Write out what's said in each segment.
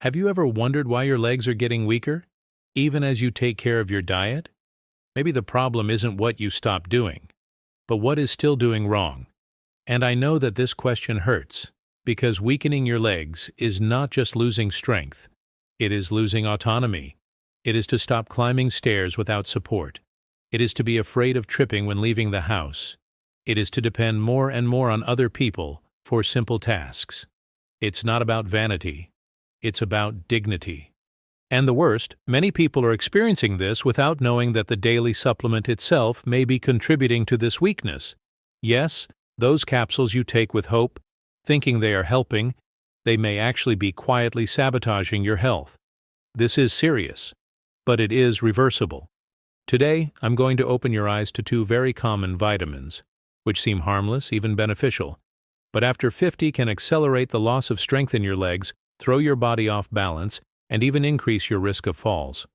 Have you ever wondered why your legs are getting weaker, even as you take care of your diet? Maybe the problem isn't what you stop doing, but what is still doing wrong. And I know that this question hurts, because weakening your legs is not just losing strength, it is losing autonomy. It is to stop climbing stairs without support. It is to be afraid of tripping when leaving the house. It is to depend more and more on other people for simple tasks. It's not about vanity. It's about dignity. And the worst, many people are experiencing this without knowing that the daily supplement itself may be contributing to this weakness. Yes, those capsules you take with hope, thinking they are helping, they may actually be quietly sabotaging your health. This is serious, but it is reversible. Today, I'm going to open your eyes to two very common vitamins, which seem harmless, even beneficial, but after 50 can accelerate the loss of strength in your legs, throw your body off balance, and even increase your risk of falls.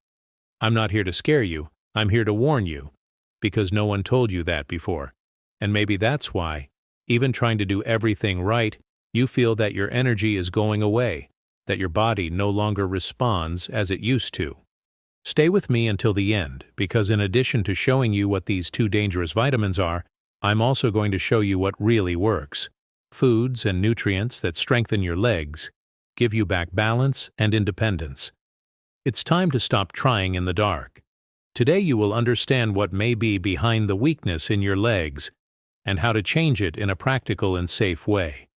I'm not here to scare you, I'm here to warn you, because no one told you that before. And maybe that's why, even trying to do everything right, you feel that your energy is going away, that your body no longer responds as it used to. Stay with me until the end, because in addition to showing you what these two dangerous vitamins are, I'm also going to show you what really works. Foods and nutrients that strengthen your legs, give you back balance and independence. It's time to stop trying in the dark. Today you will understand what may be behind the weakness in your legs and how to change it in a practical and safe way.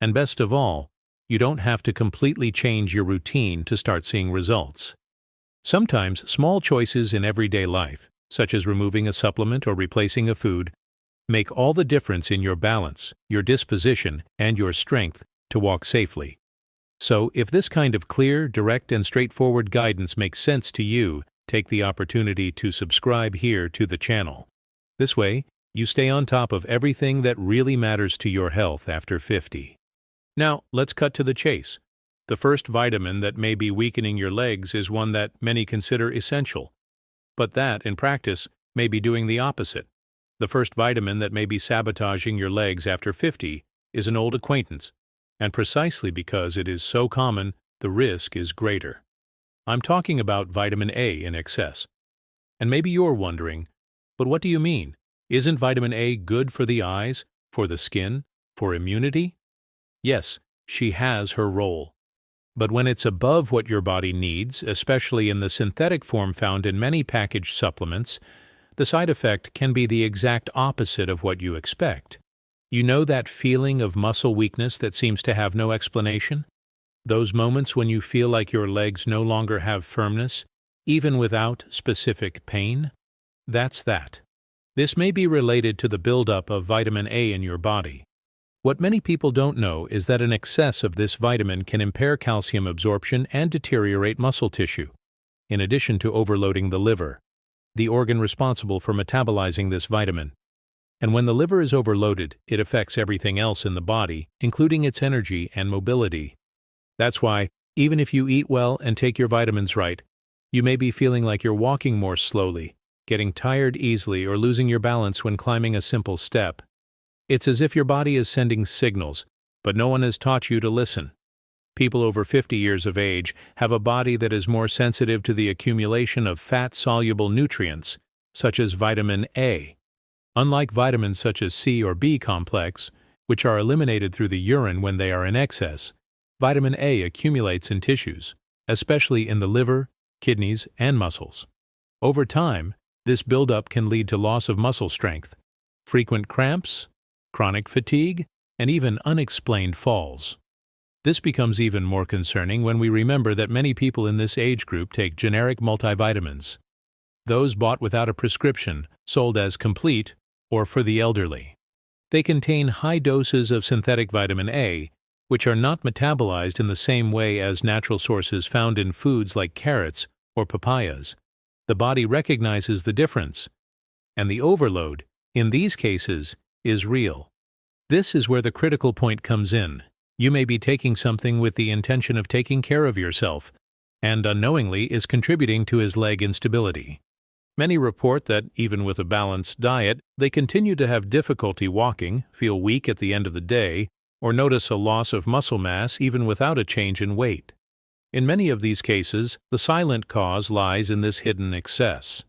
And best of all, you don't have to completely change your routine to start seeing results. Sometimes small choices in everyday life, such as removing a supplement or replacing a food, make all the difference in your balance, your disposition, and your strength to walk safely. So, if this kind of clear, direct, and straightforward guidance makes sense to you, take the opportunity to subscribe here to the channel. This way, you stay on top of everything that really matters to your health after 50. Now, let's cut to the chase. The first vitamin that may be weakening your legs is one that many consider essential, but that, in practice, may be doing the opposite. The first vitamin that may be sabotaging your legs after 50 is an old acquaintance, and precisely because it is so common, the risk is greater. I'm talking about vitamin A in excess. And maybe you're wondering, but what do you mean? Isn't vitamin A good for the eyes, for the skin, for immunity? Yes, she has her role. But when it's above what your body needs, especially in the synthetic form found in many packaged supplements, the side effect can be the exact opposite of what you expect. You know that feeling of muscle weakness that seems to have no explanation? Those moments when you feel like your legs no longer have firmness, even without specific pain? That's that. This may be related to the buildup of vitamin A in your body. What many people don't know is that an excess of this vitamin can impair calcium absorption and deteriorate muscle tissue, in addition to overloading the liver, the organ responsible for metabolizing this vitamin. And when the liver is overloaded, it affects everything else in the body, including its energy and mobility. That's why, even if you eat well and take your vitamins right, you may be feeling like you're walking more slowly, getting tired easily, or losing your balance when climbing a simple step. It's as if your body is sending signals, but no one has taught you to listen. People over 50 years of age have a body that is more sensitive to the accumulation of fat-soluble nutrients, such as vitamin A. Unlike vitamins such as C or B complex, which are eliminated through the urine when they are in excess, vitamin A accumulates in tissues, especially in the liver, kidneys, and muscles. Over time, this buildup can lead to loss of muscle strength, frequent cramps, chronic fatigue, and even unexplained falls. This becomes even more concerning when we remember that many people in this age group take generic multivitamins, those bought without a prescription, sold as complete, or for the elderly. They contain high doses of synthetic vitamin A, which are not metabolized in the same way as natural sources found in foods like carrots or papayas. The body recognizes the difference, and the overload, in these cases, is real. This is where the critical point comes in. You may be taking something with the intention of taking care of yourself, and unknowingly is contributing to his leg instability. Many report that, even with a balanced diet, they continue to have difficulty walking, feel weak at the end of the day, or notice a loss of muscle mass even without a change in weight. In many of these cases, the silent cause lies in this hidden excess.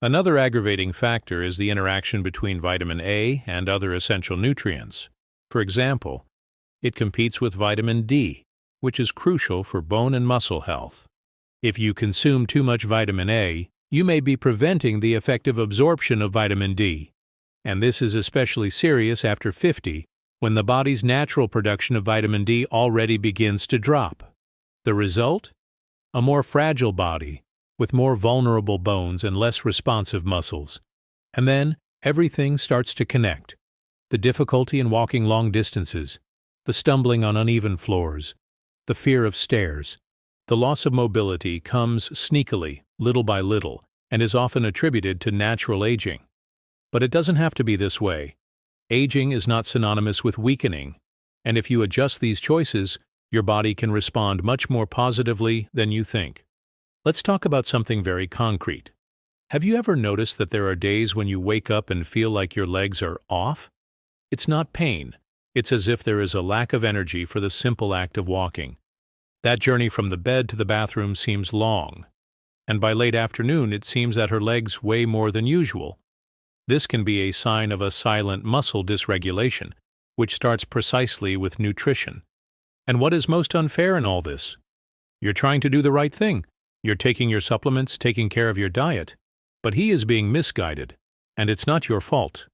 Another aggravating factor is the interaction between vitamin A and other essential nutrients. For example, it competes with vitamin D, which is crucial for bone and muscle health. If you consume too much vitamin A, you may be preventing the effective absorption of vitamin D, and this is especially serious after 50, when the body's natural production of vitamin D already begins to drop. The result? A more fragile body, with more vulnerable bones and less responsive muscles. And then, everything starts to connect. The difficulty in walking long distances, the stumbling on uneven floors, the fear of stairs. The loss of mobility comes sneakily, little by little, and is often attributed to natural aging. But it doesn't have to be this way. Aging is not synonymous with weakening, and if you adjust these choices, your body can respond much more positively than you think. Let's talk about something very concrete. Have you ever noticed that there are days when you wake up and feel like your legs are off? It's not pain. It's as if there is a lack of energy for the simple act of walking. That journey from the bed to the bathroom seems long, and by late afternoon it seems that her legs weigh more than usual. This can be a sign of a silent muscle dysregulation, which starts precisely with nutrition. And what is most unfair in all this? You're trying to do the right thing. You're taking your supplements, taking care of your diet, but he is being misguided, and it's not your fault.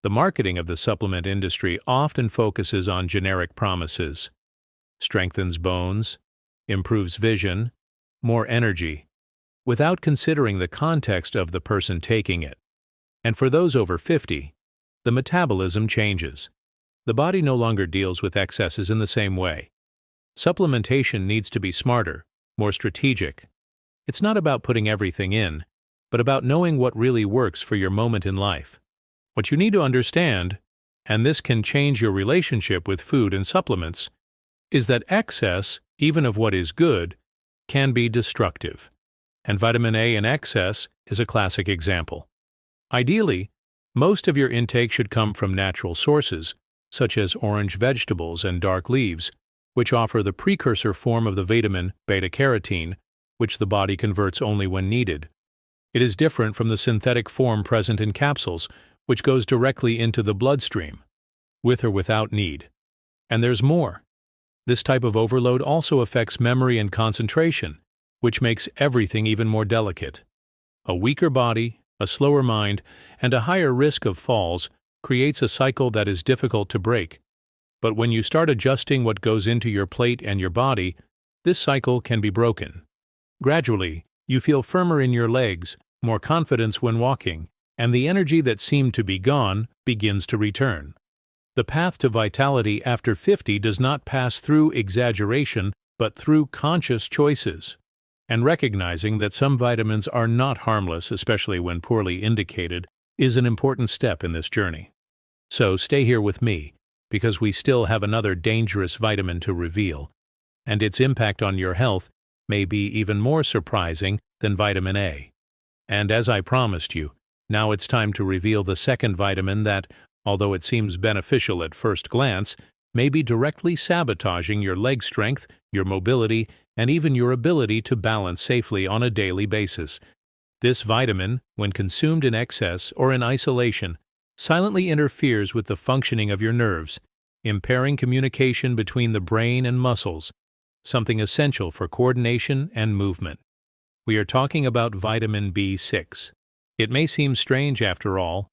The marketing of the supplement industry often focuses on generic promises. Strengthens bones, improves vision, more energy, without considering the context of the person taking it. And for those over 50, the metabolism changes. The body no longer deals with excesses in the same way. Supplementation needs to be smarter, more strategic. It's not about putting everything in, but about knowing what really works for your moment in life. What you need to understand, and this can change your relationship with food and supplements, is that excess, even of what is good, can be destructive. And vitamin A in excess is a classic example. Ideally, most of your intake should come from natural sources, such as orange vegetables and dark leaves, which offer the precursor form of the vitamin beta-carotene, which the body converts only when needed. It is different from the synthetic form present in capsules, which goes directly into the bloodstream, with or without need. And there's more. This type of overload also affects memory and concentration, which makes everything even more delicate. A weaker body, a slower mind, and a higher risk of falls creates a cycle that is difficult to break. But when you start adjusting what goes into your plate and your body, this cycle can be broken. Gradually, you feel firmer in your legs, more confidence when walking, and the energy that seemed to be gone begins to return. The path to vitality after 50 does not pass through exaggeration, but through conscious choices. And recognizing that some vitamins are not harmless, especially when poorly indicated, is an important step in this journey. So stay here with me, because we still have another dangerous vitamin to reveal, and its impact on your health may be even more surprising than vitamin A. And as I promised you, now it's time to reveal the second vitamin that, although it seems beneficial at first glance, may be directly sabotaging your leg strength, your mobility, and even your ability to balance safely on a daily basis. This vitamin, when consumed in excess or in isolation, silently interferes with the functioning of your nerves, impairing communication between the brain and muscles, something essential for coordination and movement. We are talking about vitamin B6. It may seem strange after all.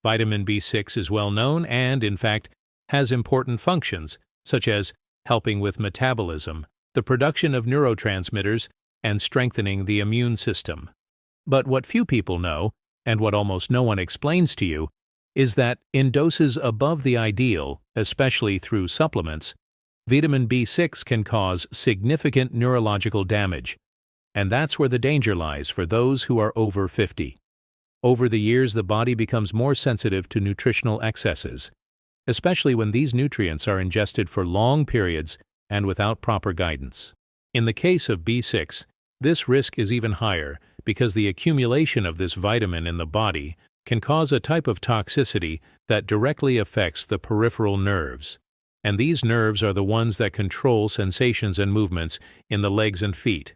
Vitamin B6 is well known and, in fact, has important functions, such as helping with metabolism, the production of neurotransmitters, and strengthening the immune system. But what few people know, and what almost no one explains to you, is that in doses above the ideal, especially through supplements, vitamin B6 can cause significant neurological damage, and that's where the danger lies for those who are over 50. Over the years, the body becomes more sensitive to nutritional excesses, especially when these nutrients are ingested for long periods and without proper guidance. In the case of B6, this risk is even higher because the accumulation of this vitamin in the body can cause a type of toxicity that directly affects the peripheral nerves. And these nerves are the ones that control sensations and movements in the legs and feet.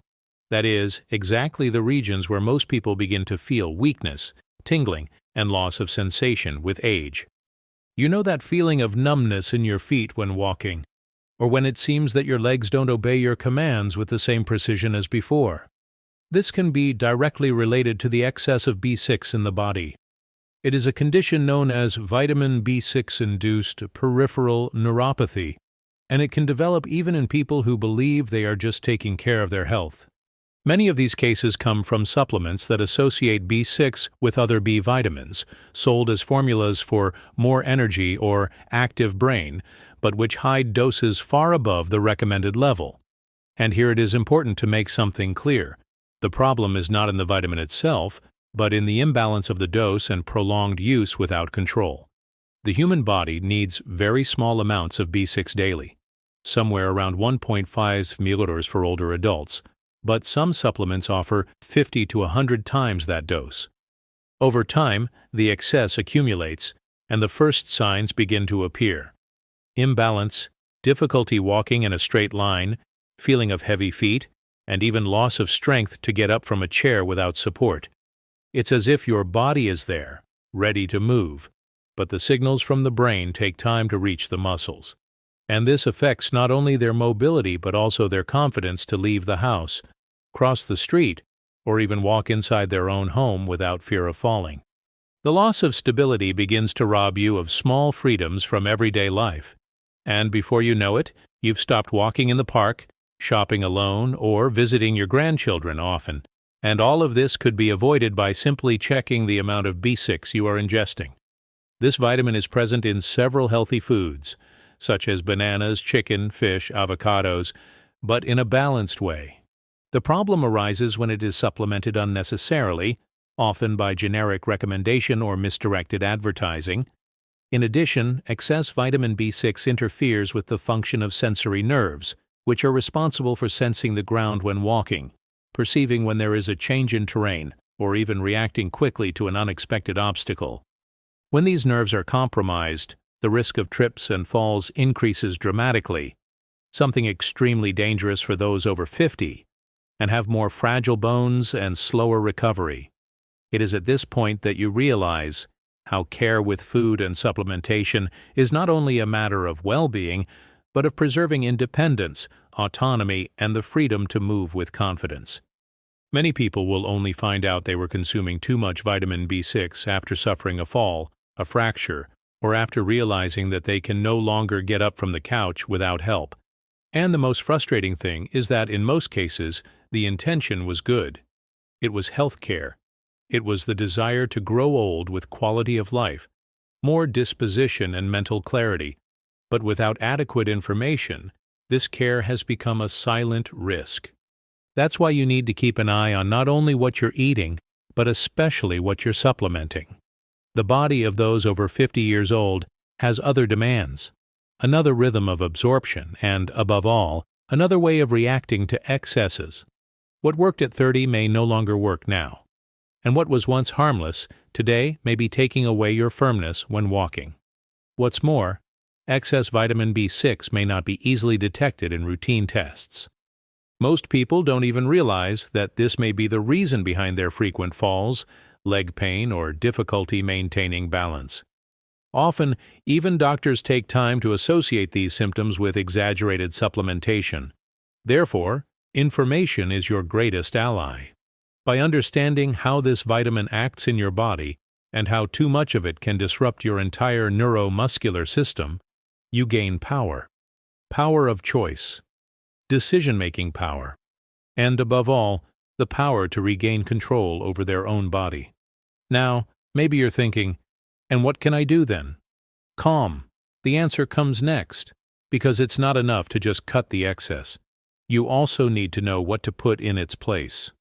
That is, exactly the regions where most people begin to feel weakness, tingling, and loss of sensation with age. You know that feeling of numbness in your feet when walking, or when it seems that your legs don't obey your commands with the same precision as before. This can be directly related to the excess of B6 in the body. It is a condition known as vitamin B6-induced peripheral neuropathy, and it can develop even in people who believe they are just taking care of their health. Many of these cases come from supplements that associate B6 with other B vitamins, sold as formulas for more energy or active brain, but which hide doses far above the recommended level. And here it is important to make something clear. The problem is not in the vitamin itself, but in the imbalance of the dose and prolonged use without control. The human body needs very small amounts of B6 daily, somewhere around 1.5 milliliters for older adults, but some supplements offer 50 to 100 times that dose. Over time, the excess accumulates, and the first signs begin to appear. Imbalance, difficulty walking in a straight line, feeling of heavy feet, and even loss of strength to get up from a chair without support. It's as if your body is there, ready to move, but the signals from the brain take time to reach the muscles. And this affects not only their mobility but also their confidence to leave the house, cross the street, or even walk inside their own home without fear of falling. The loss of stability begins to rob you of small freedoms from everyday life. And before you know it, you've stopped walking in the park, shopping alone, or visiting your grandchildren often. And all of this could be avoided by simply checking the amount of B6 you are ingesting. This vitamin is present in several healthy foods, such as bananas, chicken, fish, avocados, but in a balanced way. The problem arises when it is supplemented unnecessarily, often by generic recommendation or misdirected advertising. In addition, excess vitamin B6 interferes with the function of sensory nerves, which are responsible for sensing the ground when walking, perceiving when there is a change in terrain, or even reacting quickly to an unexpected obstacle. When these nerves are compromised, the risk of trips and falls increases dramatically, something extremely dangerous for those over 50, and have more fragile bones and slower recovery. It is at this point that you realize how care with food and supplementation is not only a matter of well-being, but of preserving independence, autonomy, and the freedom to move with confidence. Many people will only find out they were consuming too much vitamin B6 after suffering a fall, a fracture, or after realizing that they can no longer get up from the couch without help. And the most frustrating thing is that in most cases, the intention was good. It was health care. It was the desire to grow old with quality of life, more disposition and mental clarity. But without adequate information, this care has become a silent risk. That's why you need to keep an eye on not only what you're eating, but especially what you're supplementing. The body of those over 50 years old has other demands, another rhythm of absorption, and, above all, another way of reacting to excesses. What worked at 30 may no longer work now, and what was once harmless today may be taking away your firmness when walking. What's more, excess vitamin B6 may not be easily detected in routine tests. Most people don't even realize that this may be the reason behind their frequent falls, leg pain, or difficulty maintaining balance. Often, even doctors take time to associate these symptoms with exaggerated supplementation. Therefore, information is your greatest ally. By understanding how this vitamin acts in your body and how too much of it can disrupt your entire neuromuscular system, you gain power. Power of choice, decision-making power, and above all, the power to regain control over their own body. Now, maybe you're thinking, and what can I do then? Calm. The answer comes next, because it's not enough to just cut the excess. You also need to know what to put in its place.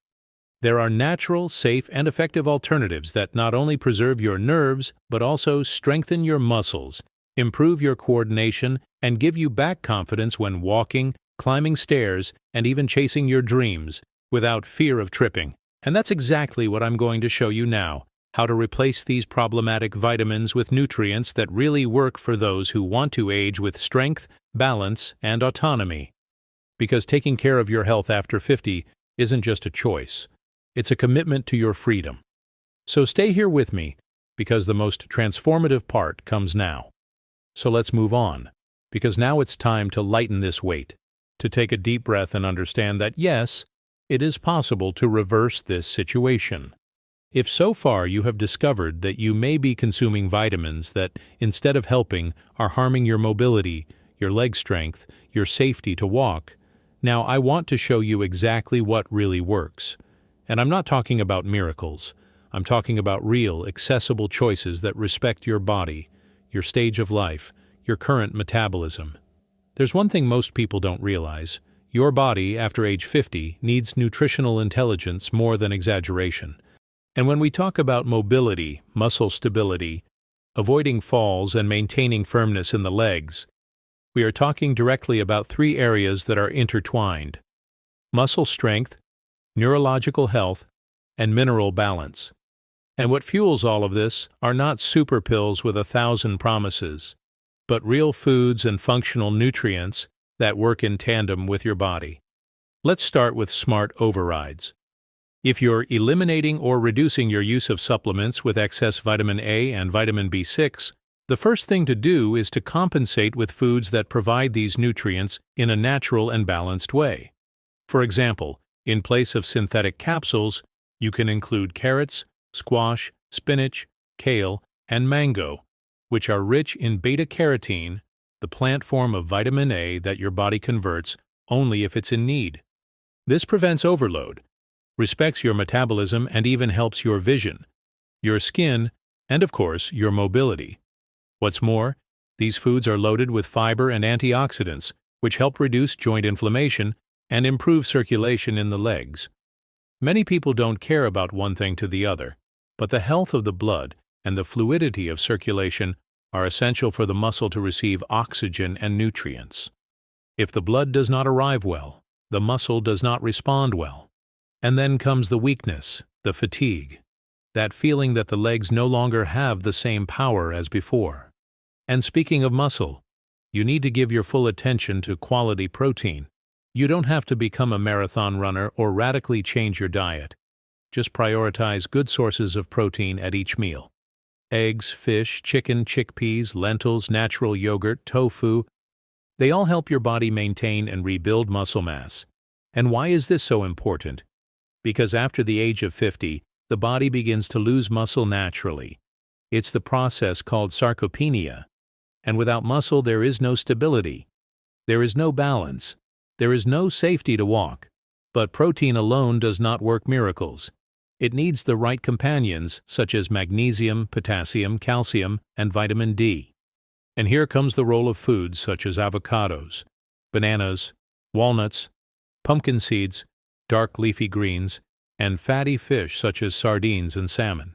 There are natural, safe, and effective alternatives that not only preserve your nerves, but also strengthen your muscles, improve your coordination, and give you back confidence when walking, climbing stairs, and even chasing your dreams without fear of tripping. And that's exactly what I'm going to show you now. how to replace these problematic vitamins with nutrients that really work for those who want to age with strength, balance, and autonomy. Because taking care of your health after 50 isn't just a choice, it's a commitment to your freedom. So stay here with me, because the most transformative part comes now. So let's move on, because now it's time to lighten this weight, to take a deep breath and understand that yes, it is possible to reverse this situation. If so far you have discovered that you may be consuming vitamins that, instead of helping, are harming your mobility, your leg strength, your safety to walk, now I want to show you exactly what really works. And I'm not talking about miracles. I'm talking about real, accessible choices that respect your body, your stage of life, your current metabolism. There's one thing most people don't realize. Your body, after age 50, needs nutritional intelligence more than exaggeration. And when we talk about mobility, muscle stability, avoiding falls, and maintaining firmness in the legs, we are talking directly about three areas that are intertwined: muscle strength, neurological health, and mineral balance. And what fuels all of this are not super pills with 1,000 promises, but real foods and functional nutrients that work in tandem with your body. Let's start with smart overrides. If you're eliminating or reducing your use of supplements with excess vitamin A and vitamin B6, the first thing to do is to compensate with foods that provide these nutrients in a natural and balanced way. For example, in place of synthetic capsules, you can include carrots, squash, spinach, kale, and mango, which are rich in beta-carotene, the plant form of vitamin A that your body converts only if it's in need. This prevents overload, respects your metabolism, and even helps your vision, your skin, and of course, your mobility. What's more, these foods are loaded with fiber and antioxidants, which help reduce joint inflammation and improve circulation in the legs. Many people don't care about one thing to the other, but the health of the blood and the fluidity of circulation are essential for the muscle to receive oxygen and nutrients. If the blood does not arrive well, the muscle does not respond well. And then comes the weakness, the fatigue, that feeling that the legs no longer have the same power as before. And speaking of muscle, you need to give your full attention to quality protein. You don't have to become a marathon runner or radically change your diet. Just prioritize good sources of protein at each meal. Eggs, fish, chicken, chickpeas, lentils, natural yogurt, tofu, they all help your body maintain and rebuild muscle mass. And why is this so important? Because after the age of 50, the body begins to lose muscle naturally. It's the process called sarcopenia. And without muscle, there is no stability. There is no balance. There is no safety to walk. But protein alone does not work miracles. It needs the right companions, such as magnesium, potassium, calcium, and vitamin D. And here comes the role of foods such as avocados, bananas, walnuts, pumpkin seeds, dark leafy greens, and fatty fish such as sardines and salmon.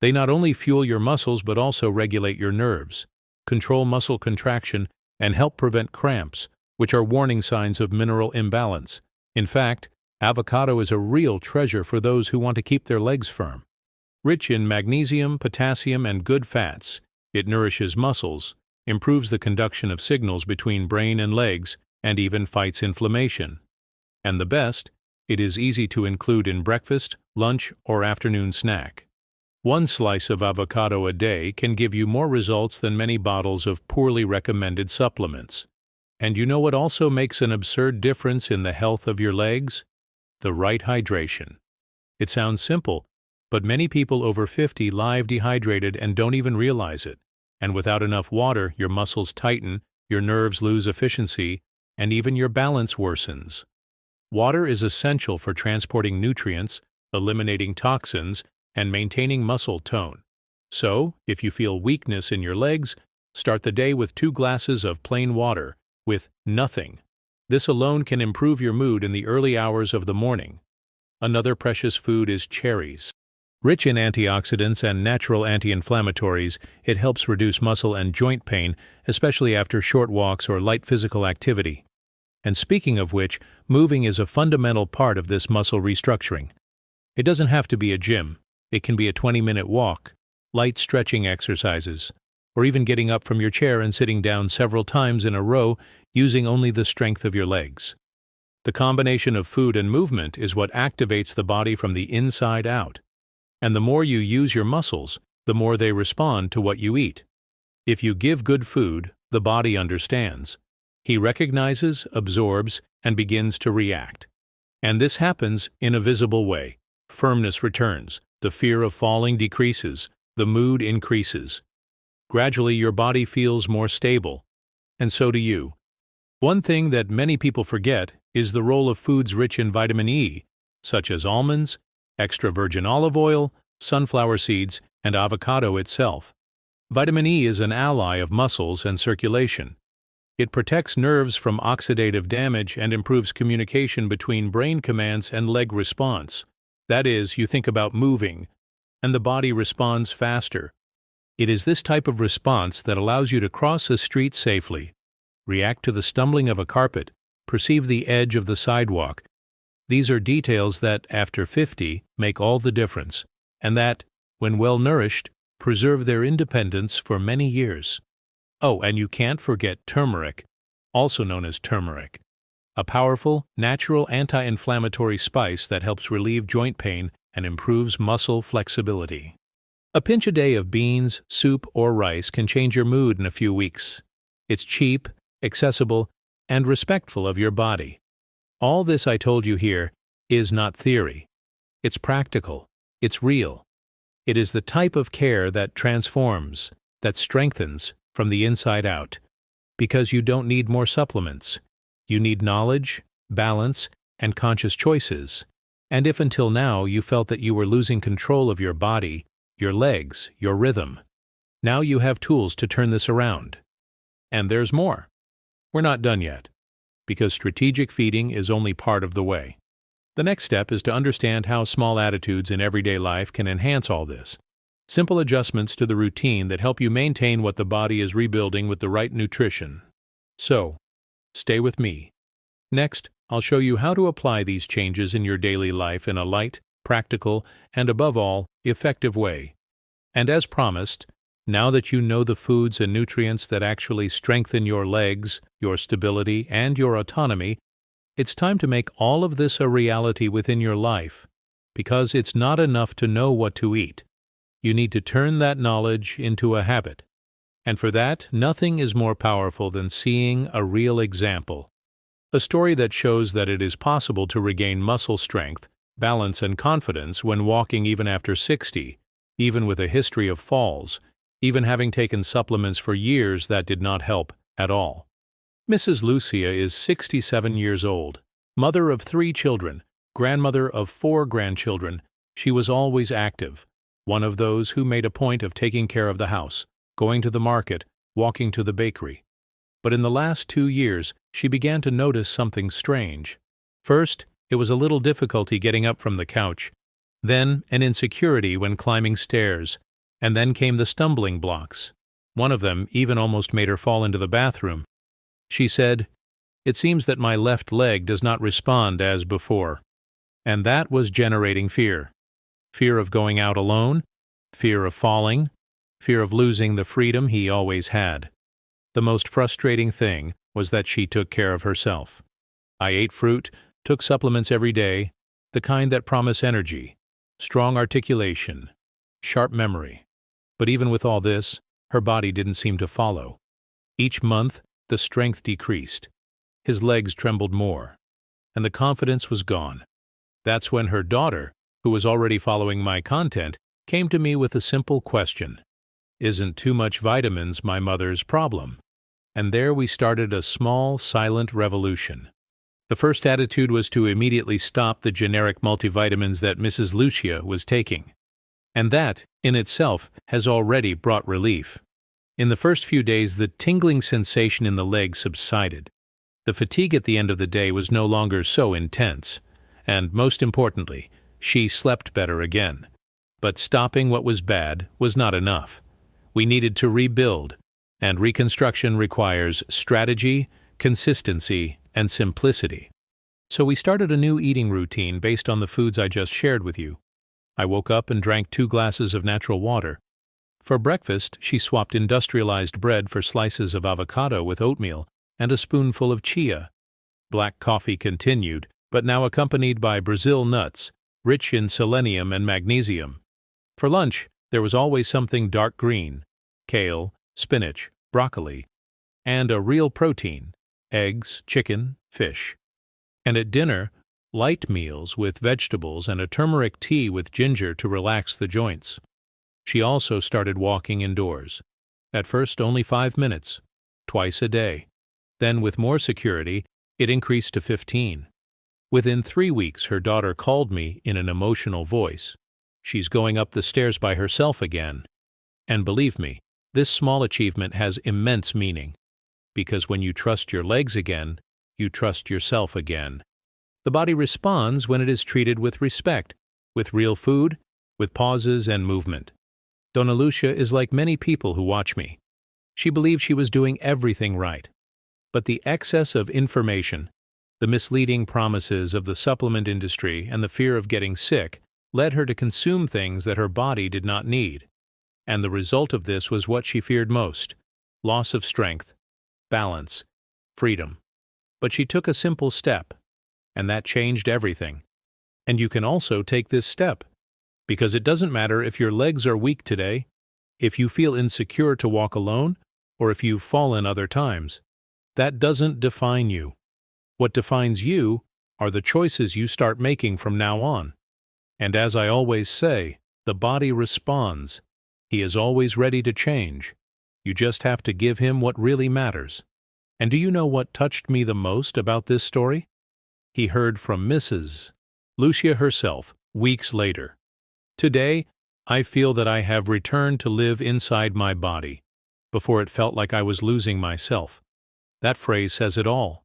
They not only fuel your muscles but also regulate your nerves, control muscle contraction, and help prevent cramps, which are warning signs of mineral imbalance. In fact, avocado is a real treasure for those who want to keep their legs firm. Rich in magnesium, potassium, and good fats, it nourishes muscles, improves the conduction of signals between brain and legs, and even fights inflammation. And the best, it is easy to include in breakfast, lunch, or afternoon snack. One slice of avocado a day can give you more results than many bottles of poorly recommended supplements. And you know what also makes an absurd difference in the health of your legs? The right hydration. It sounds simple, but many people over 50 lie dehydrated and don't even realize it. And without enough water, your muscles tighten, your nerves lose efficiency, and even your balance worsens. Water is essential for transporting nutrients, eliminating toxins, and maintaining muscle tone. So, if you feel weakness in your legs, start the day with 2 glasses of plain water, with nothing. This alone can improve your mood in the early hours of the morning. Another precious food is cherries. Rich in antioxidants and natural anti-inflammatories, it helps reduce muscle and joint pain, especially after short walks or light physical activity. And speaking of which, moving is a fundamental part of this muscle restructuring. It doesn't have to be a gym. It can be a 20-minute walk, light stretching exercises, or even getting up from your chair and sitting down several times in a row using only the strength of your legs. The combination of food and movement is what activates the body from the inside out. And the more you use your muscles, the more they respond to what you eat. If you give good food, the body understands. He recognizes, absorbs, and begins to react. And this happens in a visible way. Firmness returns, the fear of falling decreases, the mood increases. Gradually, your body feels more stable, and so do you. One thing that many people forget is the role of foods rich in vitamin E, such as almonds, extra virgin olive oil, sunflower seeds, and avocado itself. Vitamin E is an ally of muscles and circulation. It protects nerves from oxidative damage and improves communication between brain commands and leg response. That is, you think about moving, and the body responds faster. It is this type of response that allows you to cross a street safely, react to the stumbling of a carpet, perceive the edge of the sidewalk. These are details that, after 50, make all the difference, and that, when well nourished, preserve their independence for many years. Oh, and you can't forget turmeric, also known as turmeric, a powerful, natural anti-inflammatory spice that helps relieve joint pain and improves muscle flexibility. A pinch a day of beans, soup, or rice can change your mood in a few weeks. It's cheap, accessible, and respectful of your body. All this I told you here is not theory. It's practical. It's real. It is the type of care that transforms, that strengthens from the inside out. Because you don't need more supplements. You need knowledge, balance, and conscious choices. And if until now you felt that you were losing control of your body, your legs, your rhythm, now you have tools to turn this around. And there's more. We're not done yet, because strategic feeding is only part of the way. The next step is to understand how small attitudes in everyday life can enhance all this. Simple adjustments to the routine that help you maintain what the body is rebuilding with the right nutrition. So, stay with me. Next, I'll show you how to apply these changes in your daily life in a light, practical, and above all, effective way. And as promised, now that you know the foods and nutrients that actually strengthen your legs, your stability, and your autonomy, it's time to make all of this a reality within your life, because it's not enough to know what to eat. You need to turn that knowledge into a habit. And for that, nothing is more powerful than seeing a real example. A story that shows that it is possible to regain muscle strength, balance, and confidence when walking even after 60, even with a history of falls, even having taken supplements for years that did not help at all. Mrs. Lucia is 67 years old, mother of 3 children, grandmother of 4 grandchildren. She was always active, one of those who made a point of taking care of the house, going to the market, walking to the bakery. But in the last 2 years, she began to notice something strange. First, it was a little difficulty getting up from the couch, then an insecurity when climbing stairs, and then came the stumbling blocks. One of them even almost made her fall into the bathroom. She said, "It seems that my left leg does not respond as before." And that was generating fear. Fear of going out alone, fear of falling, fear of losing the freedom he always had. The most frustrating thing was that she took care of herself. I ate fruit, took supplements every day, the kind that promise energy, strong articulation, sharp memory. But even with all this, her body didn't seem to follow. Each month, the strength decreased. His legs trembled more, and the confidence was gone. That's when her daughter, who was already following my content, came to me with a simple question. Isn't too much vitamins my mother's problem? And there we started a small, silent revolution. The first attitude was to immediately stop the generic multivitamins that Mrs. Lucia was taking. And that, in itself, has already brought relief. In the first few days, the tingling sensation in the legs subsided. The fatigue at the end of the day was no longer so intense. And most importantly, she slept better again. But stopping what was bad was not enough. We needed to rebuild, and reconstruction requires strategy, consistency, and simplicity. So we started a new eating routine based on the foods I just shared with you. I woke up and drank 2 glasses of natural water. For breakfast, she swapped industrialized bread for slices of avocado with oatmeal and a spoonful of chia. Black coffee continued, but now accompanied by Brazil nuts, rich in selenium and magnesium. For lunch, there was always something dark green: kale, spinach, broccoli, and a real protein: eggs, chicken, fish. And at dinner, light meals with vegetables and a turmeric tea with ginger to relax the joints. She also started walking indoors. At first only 5 minutes, twice a day. Then, with more security, it increased to 15. Within 3 weeks, her daughter called me in an emotional voice. She's going up the stairs by herself again. And believe me, this small achievement has immense meaning. Because when you trust your legs again, you trust yourself again. The body responds when it is treated with respect, with real food, with pauses and movement. Donna Lucia is like many people who watch me. She believed she was doing everything right. But the excess of information, the misleading promises of the supplement industry, and the fear of getting sick led her to consume things that her body did not need. And the result of this was what she feared most: loss of strength, balance, freedom. But she took a simple step, and that changed everything. And you can also take this step, because it doesn't matter if your legs are weak today, if you feel insecure to walk alone, or if you've fallen other times. That doesn't define you. What defines you are the choices you start making from now on. And as I always say, the body responds. He is always ready to change. You just have to give him what really matters. And do you know what touched me the most about this story? He heard from Mrs. Lucia herself weeks later. Today, I feel that I have returned to live inside my body. Before it felt like I was losing myself. That phrase says it all.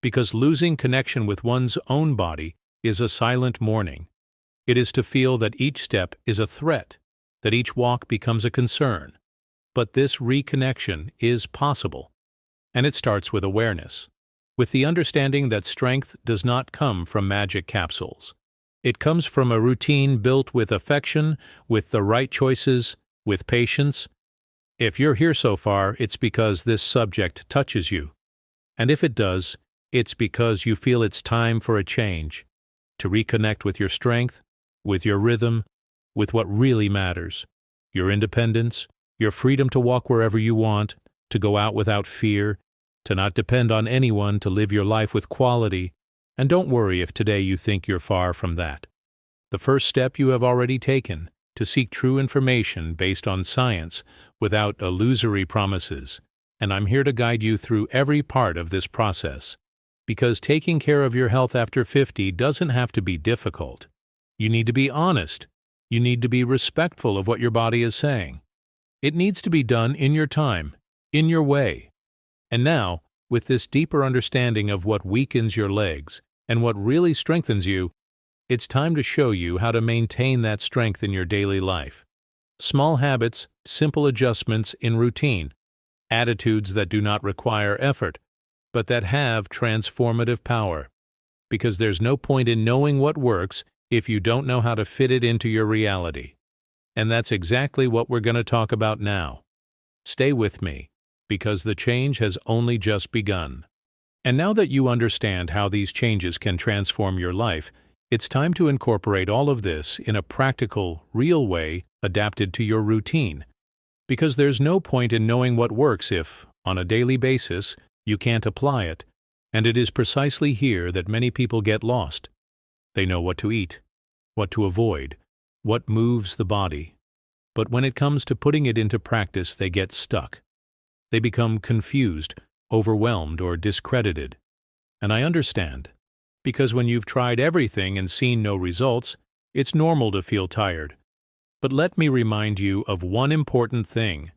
Because losing connection with one's own body is a silent mourning. It is to feel that each step is a threat, that each walk becomes a concern. But this reconnection is possible. And it starts with awareness, with the understanding that strength does not come from magic capsules. It comes from a routine built with affection, with the right choices, with patience. If you're here so far, it's because this subject touches you. And if it does, it's because you feel it's time for a change, to reconnect with your strength, with your rhythm, with what really matters: your independence, your freedom to walk wherever you want, to go out without fear, to not depend on anyone, to live your life with quality. And don't worry if today you think you're far from that. The first step you have already taken, to seek true information based on science without illusory promises. And I'm here to guide you through every part of this process. Because taking care of your health after 50 doesn't have to be difficult. You need to be honest. You need to be respectful of what your body is saying. It needs to be done in your time, in your way. And now, with this deeper understanding of what weakens your legs and what really strengthens you, it's time to show you how to maintain that strength in your daily life. Small habits, simple adjustments in routine, attitudes that do not require effort, but that have transformative power. Because there's no point in knowing what works if you don't know how to fit it into your reality. And that's exactly what we're going to talk about now. Stay with me, because the change has only just begun. And now that you understand how these changes can transform your life, it's time to incorporate all of this in a practical, real way adapted to your routine. Because there's no point in knowing what works if, on a daily basis, you can't apply it. And it is precisely here that many people get lost. They know what to eat, what to avoid, what moves the body. But when it comes to putting it into practice, they get stuck. They become confused, overwhelmed, or discredited. And I understand. Because when you've tried everything and seen no results, it's normal to feel tired. But let me remind you of one important thing.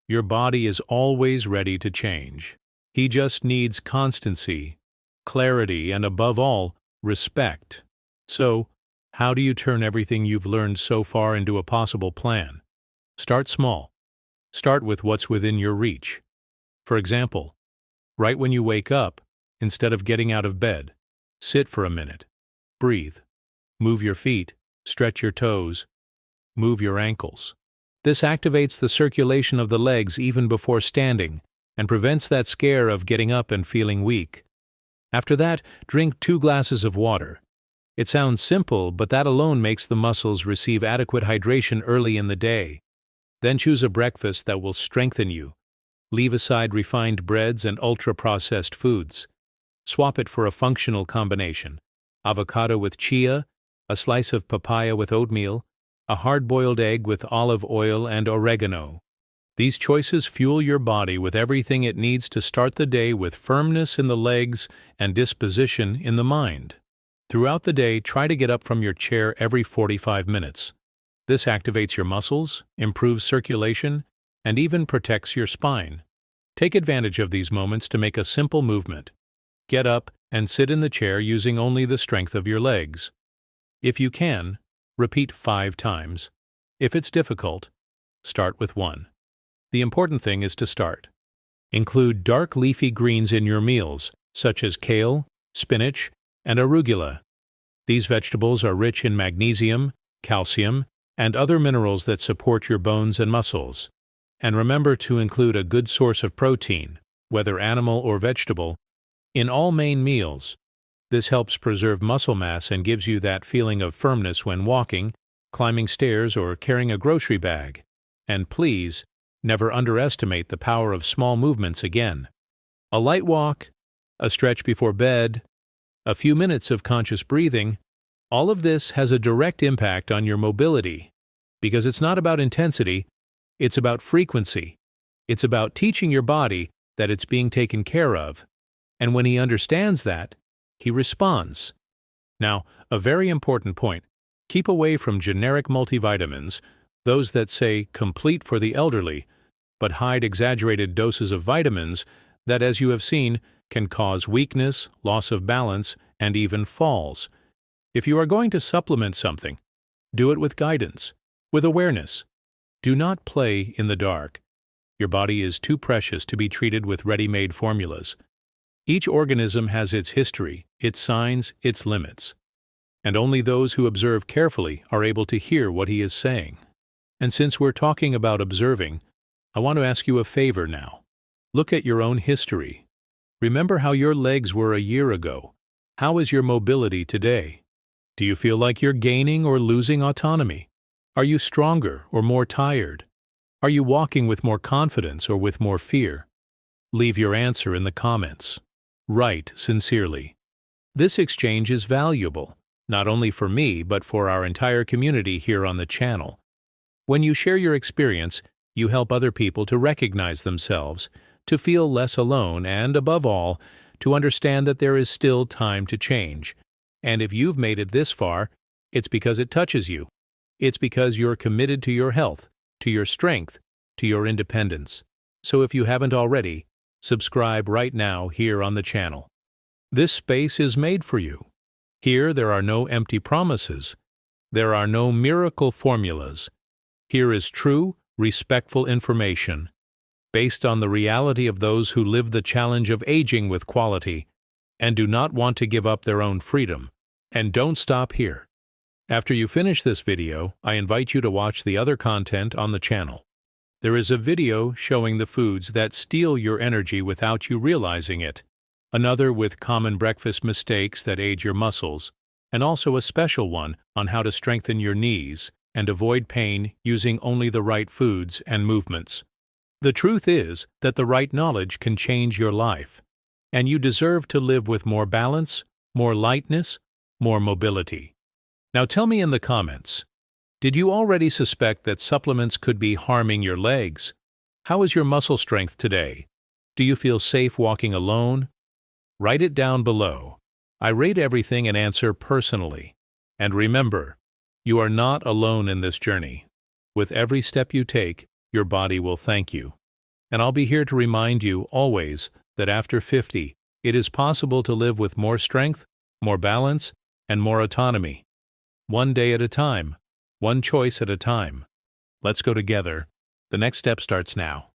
Your body is always ready to change. He just needs constancy, clarity, and above all, respect. So, how do you turn everything you've learned so far into a possible plan? Start small. Start with what's within your reach. For example, right when you wake up, instead of getting out of bed, sit for a minute. Breathe. Move your feet. stretch your toes, move your ankles. This activates the circulation of the legs even before standing and prevents that scare of getting up and feeling weak. After that, drink 2 glasses of water. It sounds simple, but that alone makes the muscles receive adequate hydration early in the day. Then choose a breakfast that will strengthen you. Leave aside refined breads and ultra-processed foods. Swap it for a functional combination: avocado with chia, a slice of papaya with oatmeal, a hard-boiled egg with olive oil and oregano. These choices fuel your body with everything it needs to start the day with firmness in the legs and disposition in the mind. Throughout the day, try to get up from your chair every 45 minutes. This activates your muscles, improves circulation, and even protects your spine. Take advantage of these moments to make a simple movement. Get up and sit in the chair using only the strength of your legs. If you can, repeat 5 times. If it's difficult, start with 1. The important thing is to start. Include dark leafy greens in your meals, such as kale, spinach, and arugula. These vegetables are rich in magnesium, calcium, and other minerals that support your bones and muscles. And remember to include a good source of protein, whether animal or vegetable, in all main meals. This helps preserve muscle mass and gives you that feeling of firmness when walking, climbing stairs, or carrying a grocery bag. And please, never underestimate the power of small movements again. A light walk, a stretch before bed, a few minutes of conscious breathing, all of this has a direct impact on your mobility, because it's not about intensity, it's about frequency. It's about teaching your body that it's being taken care of, and when he understands that, he responds. Now, a very important point: keep away from generic multivitamins, those that say complete for the elderly, but hide exaggerated doses of vitamins that, as you have seen, can cause weakness, loss of balance, and even falls. If you are going to supplement something, do it with guidance, with awareness. Do not play in the dark. Your body is too precious to be treated with ready-made formulas. Each organism has its history, its signs, its limits. And only those who observe carefully are able to hear what he is saying. And since we're talking about observing, I want to ask you a favor now. Look at your own history. Remember how your legs were a year ago. How is your mobility today? Do you feel like you're gaining or losing autonomy? Are you stronger or more tired? Are you walking with more confidence or with more fear? Leave your answer in the comments. Write sincerely. This exchange is valuable, not only for me but for our entire community here on the channel. When you share your experience, you help other people to recognize themselves, to feel less alone, and, above all, to understand that there is still time to change. And if you've made it this far, it's because it touches you. It's because you're committed to your health, to your strength, to your independence. So if you haven't already, subscribe right now here on the channel. This space is made for you. Here there are no empty promises. There are no miracle formulas. Here is true, respectful information, based on the reality of those who live the challenge of aging with quality and do not want to give up their own freedom. And don't stop here. After you finish this video, I invite you to watch the other content on the channel. There is a video showing the foods that steal your energy without you realizing it, another with common breakfast mistakes that age your muscles, and also a special one on how to strengthen your knees and avoid pain using only the right foods and movements. The truth is that the right knowledge can change your life, and you deserve to live with more balance, more lightness, more mobility. Now tell me in the comments, did you already suspect that supplements could be harming your legs? How is your muscle strength today? Do you feel safe walking alone? Write it down below. I rate everything and answer personally. And remember, you are not alone in this journey. With every step you take, your body will thank you. And I'll be here to remind you always that after 50, it is possible to live with more strength, more balance, and more autonomy. One day at a time, one choice at a time. Let's go together. The next step starts now.